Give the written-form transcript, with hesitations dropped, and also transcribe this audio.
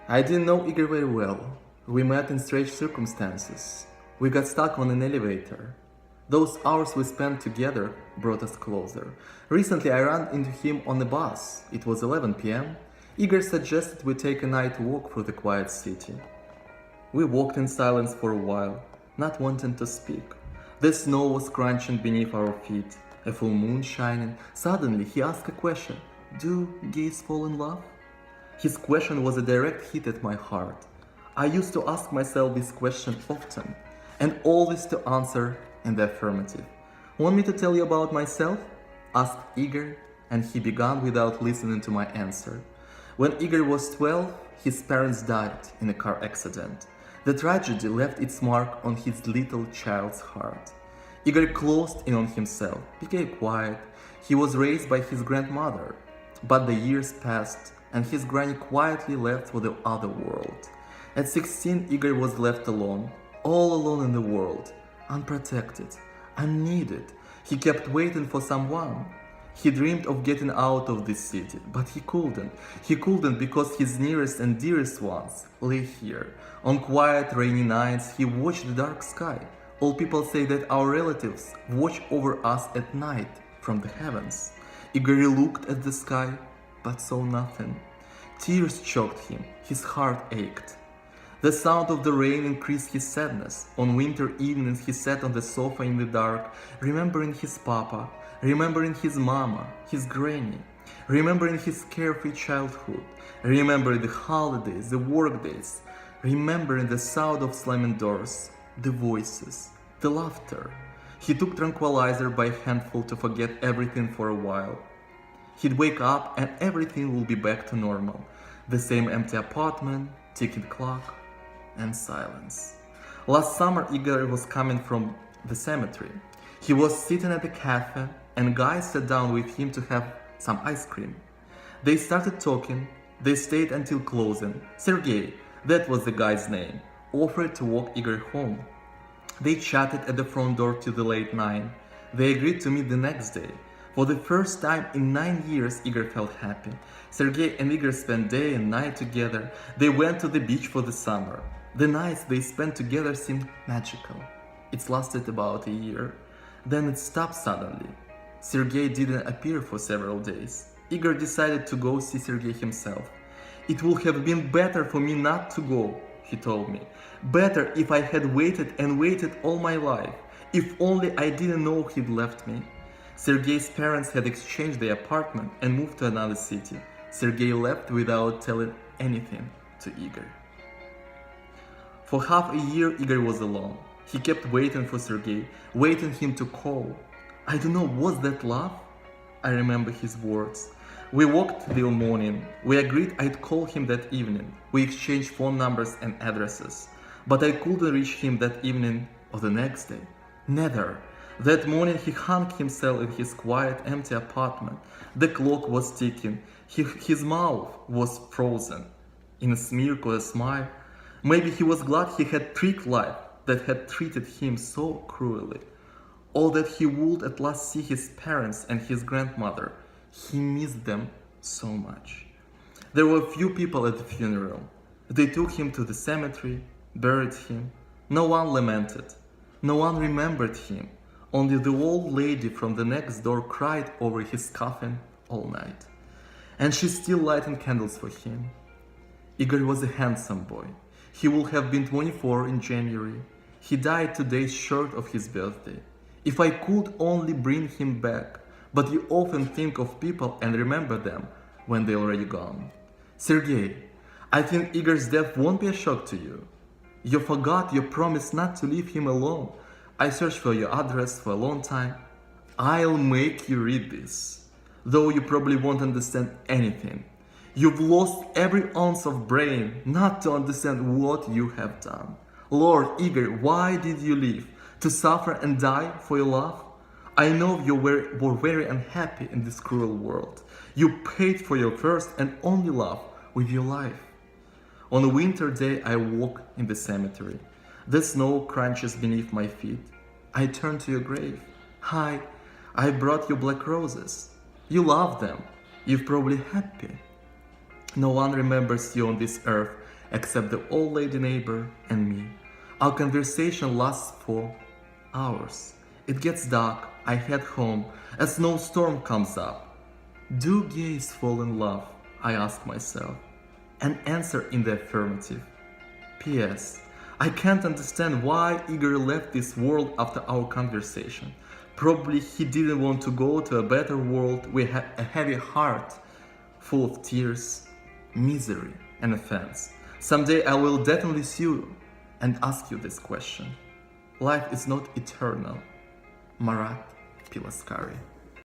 I didn't know Igor very well. We met in strange circumstances. We got stuck on an elevator. Those hours we spent together brought us closer. Recently I ran into him on the bus. It was 11 p.m. Igor suggested we take a night walk through the quiet city. We walked in silence for a while, not wanting to speak. The snow was crunching beneath our feet, a full moon shining. Suddenly he asked a question. Do gays fall in love? His question was a direct hit at my heart. I used to ask myself this question often, and always to answer in the affirmative. Want me to tell you about myself? Asked Igor, and he began without listening to my answer. When Igor was 12, his parents died in a car accident. The tragedy left its mark on his little child's heart. Igor closed in on himself, became quiet. He was raised by his grandmother. But the years passed, and his granny quietly left for the other world. At 16, Igor was left alone, all alone in the world, unprotected, unneeded. He kept waiting for someone. He dreamed of getting out of this city, but he couldn't. He couldn't because his nearest and dearest ones lay here. On quiet, rainy nights, he watched the dark sky. All people say that our relatives watch over us at night from the heavens. Igor looked at the sky, but saw nothing. Tears choked him, his heart ached. The sound of the rain increased his sadness. On winter evenings he sat on the sofa in the dark, remembering his papa, remembering his mama, his granny, remembering his carefree childhood, remembering the holidays, the work days, remembering the sound of slamming doors, the voices, the laughter. He took tranquilizer by a handful to forget everything for a while. He'd wake up and everything will be back to normal. The same empty apartment, ticking clock, and silence. Last summer Igor was coming from the cemetery. He was sitting at a cafe and guys sat down with him to have some ice cream. They started talking. They stayed until closing. Sergei, that was the guy's name, offered to walk Igor home. They chatted at the front door till the late night. They agreed to meet the next day. For the first time in 9 years, Igor felt happy. Sergei and Igor spent day and night together. They went to the beach for the summer. The nights they spent together seemed magical. It lasted about a year. Then it stopped suddenly. Sergei didn't appear for several days. Igor decided to go see Sergei himself. It would have been better for me not to go, he told me. Better if I had waited and waited all my life. If only I didn't know he'd left me. Sergei's parents had exchanged their apartment and moved to another city. Sergei left without telling anything to Igor. For half a year, Igor was alone. He kept waiting for Sergei, waiting him to call. I don't know, was that love? I remember his words. We walked till morning. We agreed I'd call him that evening. We exchanged phone numbers and addresses. But I couldn't reach him that evening or the next day. Neither. That morning he hung himself in his quiet, empty apartment. The clock was ticking. His mouth was frozen. In a smirk or a smile. Maybe he was glad he had tricked life that had treated him so cruelly. Or that he would at last see his parents and his grandmother. He missed them so much. There were few people at the funeral. They took him to the cemetery, buried him. No one lamented. No one remembered him. Only the old lady from the next door cried over his coffin all night. And she's still lighting candles for him. Igor was a handsome boy. He would have been 24 in January. He died 2 days short of his birthday. If I could only bring him back, but you often think of people and remember them when they're already gone. Sergei, I think Igor's death won't be a shock to you. You forgot your promise not to leave him alone. I searched for your address for a long time. I'll make you read this, though you probably won't understand anything. You've lost every ounce of brain not to understand what you have done. Lord Igor, why did you leave? To suffer and die for your love? I know you were very unhappy in this cruel world. You paid for your first and only love with your life. On a winter day, I walk in the cemetery. The snow crunches beneath my feet. I turn to your grave. Hi, I brought you black roses. You love them. You're probably happy. No one remembers you on this earth except the old lady neighbor and me. Our conversation lasts for hours. It gets dark, I head home, a snowstorm comes up. Do gays fall in love? I ask myself, and answer in the affirmative. P.S. I can't understand why Igor left this world after our conversation. Probably he didn't want to go to a better world with a heavy heart, full of tears, misery, and offense. Someday I will definitely see you and ask you this question. Life is not eternal. Marat P. Laskari.